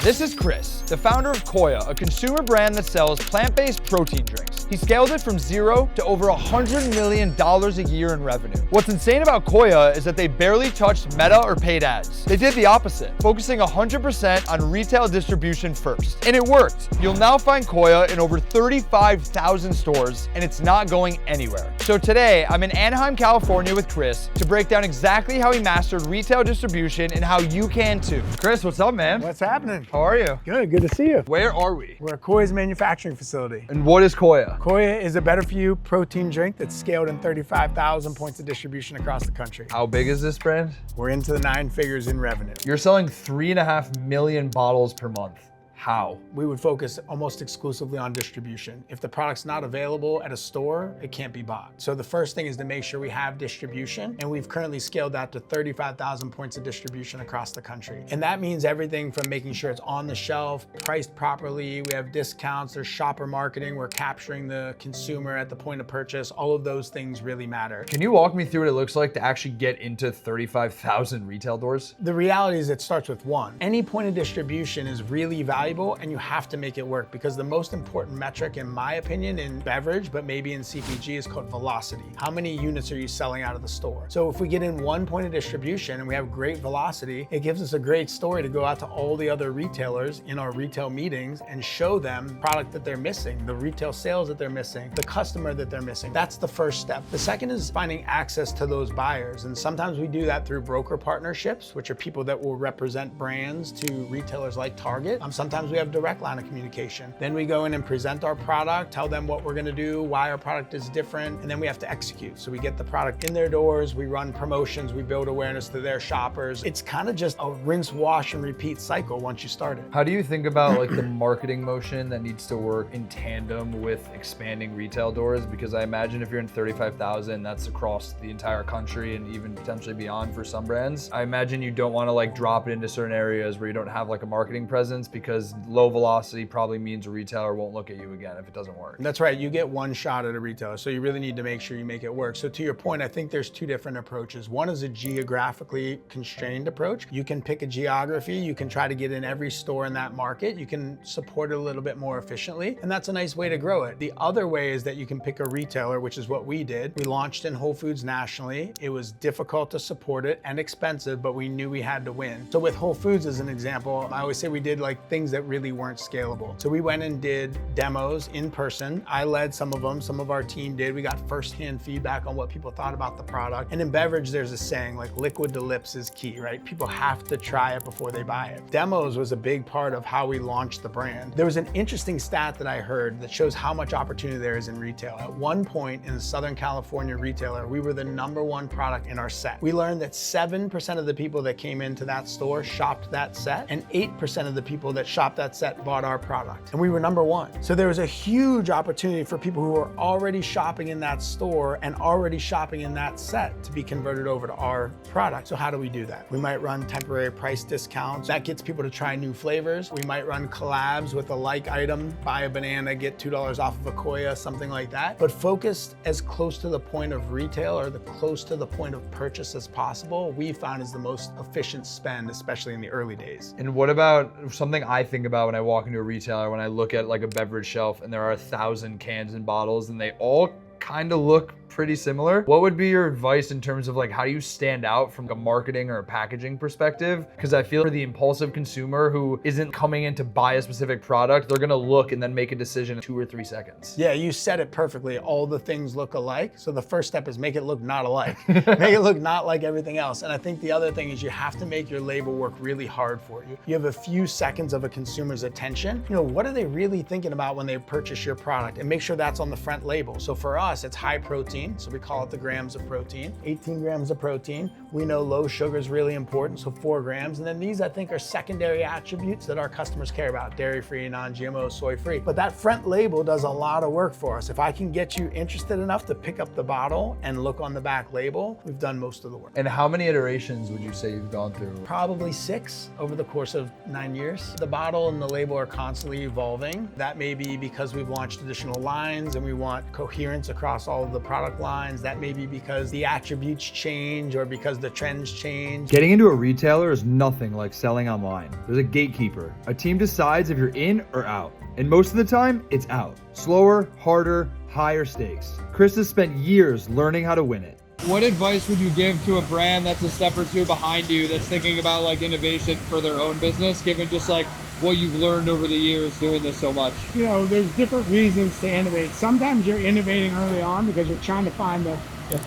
This is Chris, the founder of Koia, a consumer brand that sells plant-based protein drinks. He scaled it from zero to over $100 million a year in revenue. What's insane about Koia is that they barely touched Meta or paid ads. They did the opposite, focusing 100% on retail distribution first. And it worked. You'll now find Koia in over 35,000 stores, and it's not going anywhere. So today, I'm in Anaheim, California with Chris to break down exactly how he mastered retail distribution and how you can too. Chris, what's up, man? What's happening? How are you? Good to see you. Where are we? We're at Koia's manufacturing facility. And what is Koia? Koia is a better for you protein drink that's scaled in 35,000 points of distribution across the country. How big is this brand? We're into the 9 figures in revenue. You're selling 3.5 million bottles per month. How? We would focus almost exclusively on distribution. If the product's not available at a store, it can't be bought. So the first thing is to make sure we have distribution, and we've currently scaled that to 35,000 points of distribution across the country. And that means everything from making sure it's on the shelf, priced properly, we have discounts, there's shopper marketing, we're capturing the consumer at the point of purchase. All of those things really matter. Can you walk me through what it looks like to actually get into 35,000 retail doors? The reality is it starts with one. Any point of distribution is really valuable, and you have to make it work, because the most important metric, in my opinion, in beverage, but maybe in CPG, is called velocity. How many units are you selling out of the store? So if we get in one point of distribution and we have great velocity, it gives us a great story to go out to all the other retailers in our retail meetings and show them product that they're missing, the retail sales that they're missing, the customer that they're missing. That's the first step. The second is finding access to those buyers. And sometimes we do that through broker partnerships, which are people that will represent brands to retailers like Target. Sometimes we have direct line of communication. Then we go in and present our product, tell them what we're gonna do, why our product is different, and then we have to execute. So we get the product in their doors, we run promotions, we build awareness to their shoppers. It's kind of just a rinse, wash, and repeat cycle once you start it. How do you think about like the marketing motion that needs to work in tandem with expanding retail doors? Because I imagine if you're in 35,000, that's across the entire country and even potentially beyond for some brands. I imagine you don't want to like drop it into certain areas where you don't have like a marketing presence, because low velocity probably means a retailer won't look at you again if it doesn't work. That's right, you get one shot at a retailer, so you really need to make sure you make it work. So to your point, I think there's two different approaches. One is a geographically constrained approach. You can pick a geography, you can try to get in every store in that market, you can support it a little bit more efficiently, and that's a nice way to grow it. The other way is that you can pick a retailer, which is what we did. We launched in Whole Foods nationally. It was difficult to support it and expensive, but we knew we had to win. So with Whole Foods as an example, I always say we did like things that really weren't scalable. So we went and did demos in person. I led some of them, some of our team did. We got firsthand feedback on what people thought about the product. And in beverage, there's a saying like liquid to lips is key, right? People have to try it before they buy it. Demos was a big part of how we launched the brand. There was an interesting stat that I heard that shows how much opportunity there is in retail. At one point in a Southern California retailer, we were the #1 product in our set. We learned that 7% of the people that came into that store shopped that set, and 8% of the people that shopped that set bought our product, and we were #1. So there was a huge opportunity for people who were already shopping in that store and already shopping in that set to be converted over to our product. So how do we do that? We might run temporary price discounts. That gets people to try new flavors. We might run collabs with a like item, buy a banana, get $2 off of a Koia, something like that. But focused as close to the point of retail or close to the point of purchase as possible, we found is the most efficient spend, especially in the early days. And what about something I think about when I walk into a retailer, when I look at like a beverage shelf and there are 1,000 cans and bottles and they all kind of look pretty similar. What would be your advice in terms of like how do you stand out from a marketing or a packaging perspective? Because I feel for the impulsive consumer who isn't coming in to buy a specific product, they're gonna look and then make a decision in 2 or 3 seconds. Yeah, you said it perfectly. All the things look alike. So the first step is make it look not alike. Make it look not like everything else. And I think the other thing is you have to make your label work really hard for you. You have a few seconds of a consumer's attention. You know, what are they really thinking about when they purchase your product? And make sure that's on the front label. So for us, it's high protein. So we call it the grams of protein, 18 grams of protein. We know low sugar is really important, so 4 grams. And then these, I think, are secondary attributes that our customers care about: dairy-free, non-GMO, soy-free. But that front label does a lot of work for us. If I can get you interested enough to pick up the bottle and look on the back label, we've done most of the work. And how many iterations would you say you've gone through? Probably 6 over the course of 9 years. The bottle and the label are constantly evolving. That may be because we've launched additional lines and we want coherence across all of the product lines. That may be because the attributes change or because the trends change. Getting into a retailer is nothing like selling online. There's a gatekeeper. A team decides if you're in or out. And most of the time, it's out. Slower, harder, higher stakes. Chris has spent years learning how to win it. What advice would you give to a brand that's a step or two behind you that's thinking about like innovation for their own business, given just like what you've learned over the years doing this so much? You know, there's different reasons to innovate. Sometimes you're innovating early on because you're trying to find the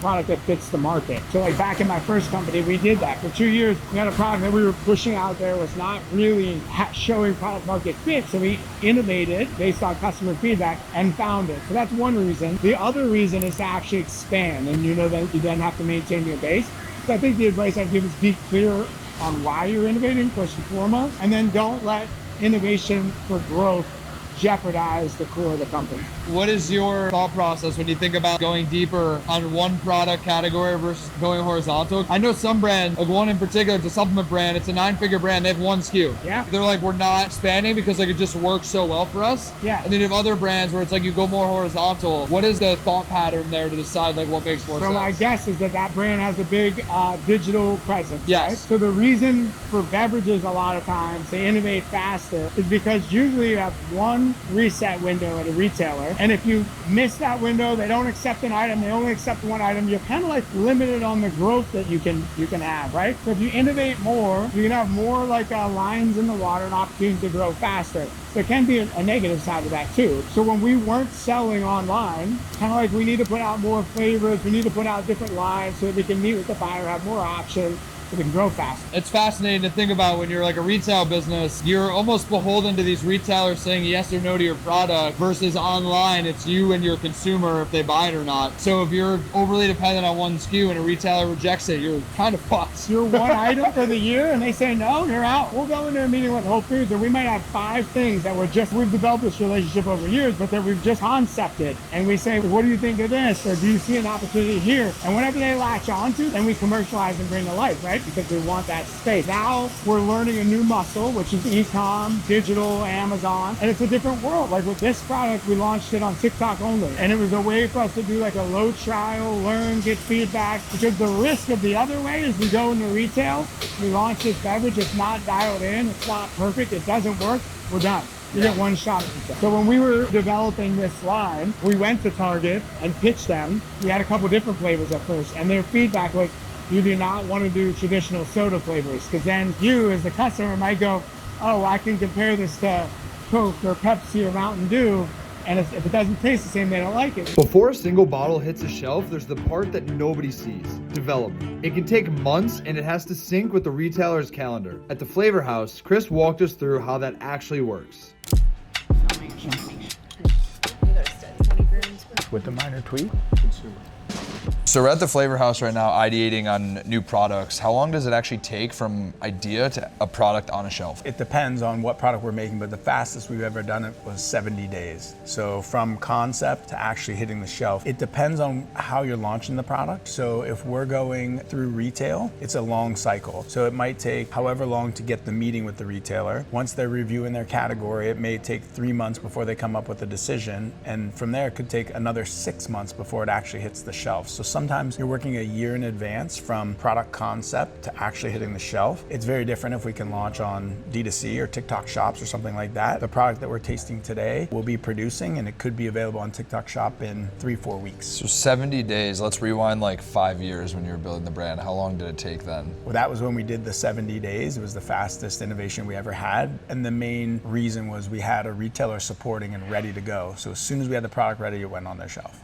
product that fits the market. So like back in my first company, we did that. For 2 years, we had a product that we were pushing out there was not really showing product market fit. So we innovated based on customer feedback and found it. So that's one reason. The other reason is to actually expand, and you know that you then have to maintain your base. So I think the advice I'd give is be clear on why you're innovating first and foremost, and then don't let innovation for growth jeopardize the core of the company. What is your thought process when you think about going deeper on one product category versus going horizontal? I know some brands, like one in particular, it's a supplement brand, it's a 9-figure brand, they have one SKU. Yeah. They're like, we're not expanding because like it just works so well for us. Yeah. And then you have other brands where it's like you go more horizontal. What is the thought pattern there to decide like what makes more sense? So my guess is that brand has a big digital presence. Yes. Right? So the reason for beverages a lot of times they innovate faster is because usually you have one reset window at a retailer, and if you miss that window, they don't accept an item, they only accept one item, you're kind of like limited on the growth that you can have, right? So if you innovate more, you can have more like lines in the water and opportunities to grow faster. There can be a negative side of that too. So when we weren't selling online, kind of like we need to put out more flavors, we need to put out different lines so that we can meet with the buyer, have more options, so we can grow faster. It's fascinating to think about when you're like a retail business, you're almost beholden to these retailers saying yes or no to your product versus online, it's you and your consumer if they buy it or not. So if you're overly dependent on one SKU and a retailer rejects it, you're kind of fucked. You're one item for the year and they say no, you're out. We'll go into a meeting with Whole Foods and we might have 5 things that we've developed this relationship over years, but that we've just concepted. And we say, what do you think of this? Or do you see an opportunity here? And whatever they latch onto, then we commercialize and bring to life, right? Because we want that space. Now we're learning a new muscle, which is e-com, digital, Amazon, and it's a different world. Like with this product, we launched it on TikTok only. And it was a way for us to do like a low trial, learn, get feedback, because the risk of the other way is we go into retail, we launch this beverage, it's not dialed in, it's not perfect, it doesn't work, we're done. You get one shot at it. So when we were developing this line, we went to Target and pitched them. We had a couple different flavors at first, and their feedback was, you do not want to do traditional soda flavors, because then you as the customer might go, oh, I can compare this to Coke or Pepsi or Mountain Dew, and if it doesn't taste the same, they don't like it. Before a single bottle hits a shelf, there's the part that nobody sees, development. It can take months and it has to sync with the retailer's calendar. At the Flavor House, Chris walked us through how that actually works. With the minor tweak. So we're at the Flavor House right now ideating on new products. How long does it actually take from idea to a product on a shelf? It depends on what product we're making, but the fastest we've ever done it was 70 days. So from concept to actually hitting the shelf, it depends on how you're launching the product. So if we're going through retail, it's a long cycle. So it might take however long to get the meeting with the retailer. Once they're reviewing their category, it may take 3 months before they come up with a decision. And from there, it could take another 6 months before it actually hits the shelf. So sometimes you're working a year in advance from product concept to actually hitting the shelf. It's very different if we can launch on D2C or TikTok shops or something like that. The product that we're tasting today will be producing and it could be available on TikTok shop in 3-4 weeks. So 70 days, let's rewind like 5 years when you were building the brand. How long did it take then? Well, that was when we did the 70 days. It was the fastest innovation we ever had. And the main reason was we had a retailer supporting and ready to go. So as soon as we had the product ready, it went on their shelf.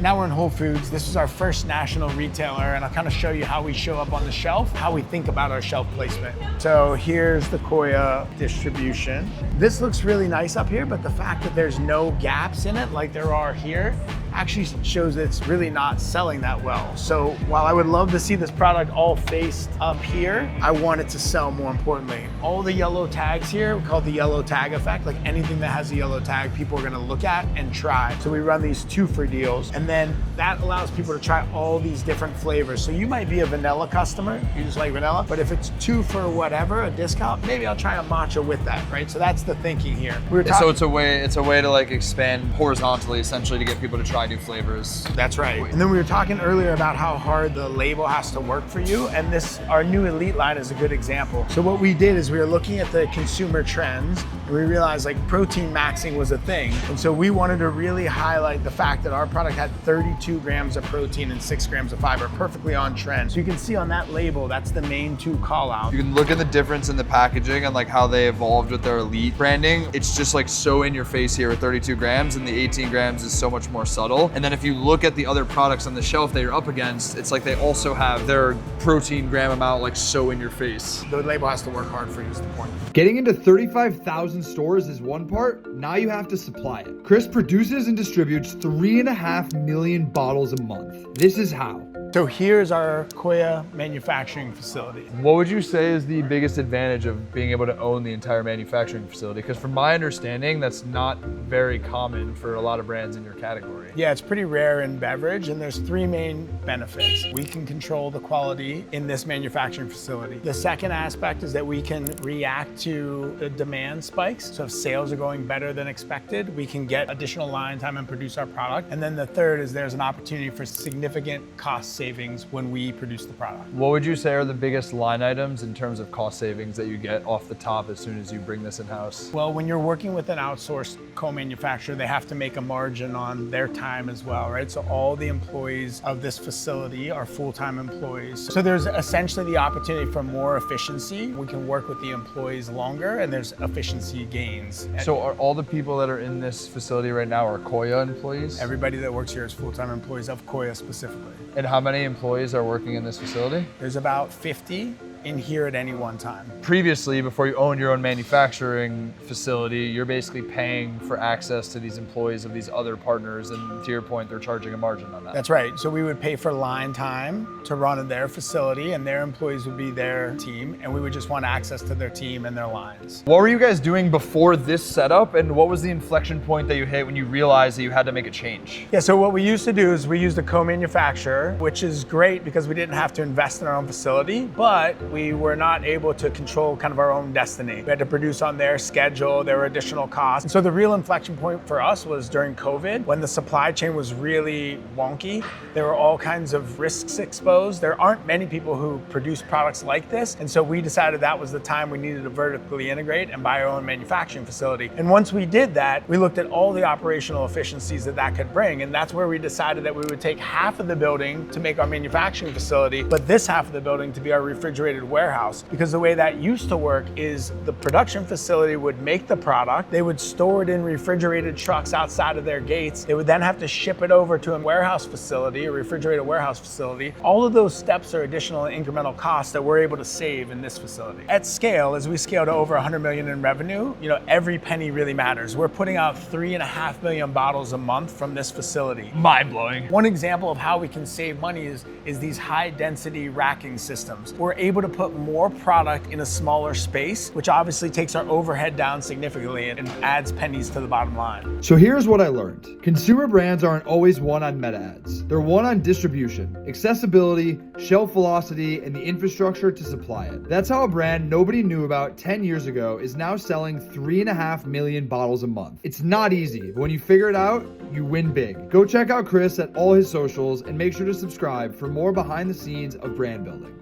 Now we're in Whole Foods. This is our first national retailer, and I'll kind of show you how we show up on the shelf, how we think about our shelf placement. So here's the Koia distribution. This looks really nice up here, but the fact that there's no gaps in it like there are here actually shows that it's really not selling that well. So while I would love to see this product all faced up here, I want it to sell more importantly. All the yellow tags here, we call it the yellow tag effect. Like anything that has a yellow tag, people are gonna look at and try. So we run these 2 for deals, and then that allows people to try all these different flavors. So you might be a vanilla customer, you just like vanilla, but if it's 2 for whatever, a discount, maybe I'll try a matcha with that, right? So that's the thinking here. So it's a way to like expand horizontally, essentially, to get people to try new flavors. That's right. And then we were talking earlier about how hard the label has to work for you, and our new Elite line is a good example. So what we did is we were looking at the consumer trends, and we realized like protein maxing was a thing. And so we wanted to really highlight the fact that our product had 32 grams of protein and 6 grams of fiber, perfectly on trend. So you can see on that label, that's the main 2 call out. You can look at the difference in the packaging and like how they evolved with their Elite branding. It's just like so in your face here with 32 grams, and the 18 grams is so much more subtle. And then if you look at the other products on the shelf that you're up against, it's like they also have their protein gram amount like so in your face. The label has to work hard for you is the point. Getting into 35,000 stores is one part, now you have to supply it. Chris produces and distributes 3.5 million bottles a month. This is how. So here's our Koia manufacturing facility. What would you say is the biggest advantage of being able to own the entire manufacturing facility? Because from my understanding, that's not very common for a lot of brands in your category. Yeah, it's pretty rare in beverage, and there's 3 main benefits. We can control the quality in this manufacturing facility. The second aspect is that we can react to the demand spikes. So if sales are going better than expected, we can get additional line time and produce our product. And then the third is there's an opportunity for significant cost savings when we produce the product. What would you say are the biggest line items in terms of cost savings that you get off the top as soon as you bring this in-house? Well, when you're working with an outsourced co-manufacturer, they have to make a margin on their time as well, right? So all the employees of this facility are full-time employees. So there's essentially the opportunity for more efficiency. We can work with the employees longer, and there's efficiency gains. So are all the people that are in this facility right now are Koia employees? Everybody that works here is full-time employees of Koia specifically. And how many employees are working in this facility? There's about 50 in here at any one time. Previously, before you owned your own manufacturing facility, you're basically paying for access to these employees of these other partners, and to your point, they're charging a margin on that. That's right. So we would pay for line time to run in their facility, and their employees would be their team, and we would just want access to their team and their lines. What were you guys doing before this setup, and what was the inflection point that you hit when you realized that you had to make a change? Yeah, so what we used to do is we used a co-manufacturer, which is great because we didn't have to invest in our own facility, but we were not able to control kind of our own destiny. We had to produce on their schedule, there were additional costs. And so the real inflection point for us was during COVID, when the supply chain was really wonky. There were all kinds of risks exposed. There aren't many people who produce products like this. And so we decided that was the time we needed to vertically integrate and buy our own manufacturing facility. And once we did that, we looked at all the operational efficiencies that that could bring. And that's where we decided that we would take half of the building to make our manufacturing facility, but this half of the building to be our refrigerated warehouse. Because the way that used to work is the production facility would make the product, they would store it in refrigerated trucks outside of their gates. They would then have to ship it over to a warehouse facility, a refrigerated warehouse facility. All of those steps are additional incremental costs that we're able to save in this facility. At scale, as we scale to over 100 million in revenue, every penny really matters. We're putting out 3.5 million bottles a month from this facility. Mind-blowing. One example of how we can save money is these high density racking systems. We're able to put more product in a smaller space, which obviously takes our overhead down significantly and adds pennies to the bottom line. So here's what I learned. Consumer brands aren't always one on meta ads. They're one on distribution, accessibility, shelf velocity, and the infrastructure to supply it. That's how a brand nobody knew about 10 years ago is now selling 3.5 million bottles a month. It's not easy, but when you figure it out, you win big. Go check out Chris at all his socials and make sure to subscribe for more behind the scenes of brand building.